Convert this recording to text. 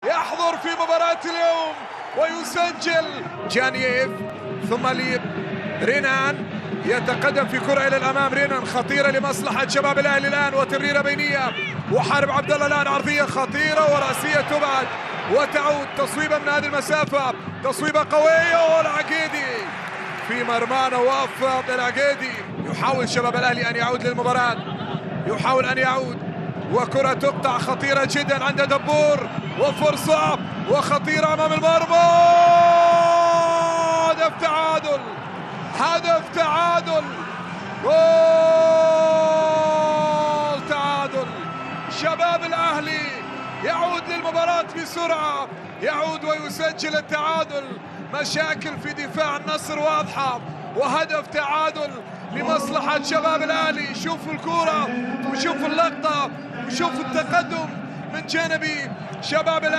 يحضر في مباراة اليوم ويسجل. جانييف ثم رينان يتقدم في كرة إلى الأمام. رينان خطيرة لمصلحة شباب الأهلي الآن، وتمريرة بينية وحارب عبد الله الآن عرضية خطيرة ورأسية تبعد وتعود. تصويبة من هذه المسافة، تصويبة قوية، والعقيدي في مرمانا وفق. العقيدي يحاول شباب الأهلي أن يعود للمباراة، يحاول أن يعود، وكرة تقطع خطيرة جدا عند دبور، وفرصة وخطيرة أمام المرمى. هدف تعادل، هدف تعادل، جول تعادل. شباب الأهلي يعود للمباراة بسرعة، يعود ويسجل التعادل. مشاكل في دفاع النصر واضحة، وهدف تعادل لمصلحة شباب الأهلي. شوفوا الكرة وشوفوا اللقطة وشوفوا التقدم من جانب شباب الأهلي.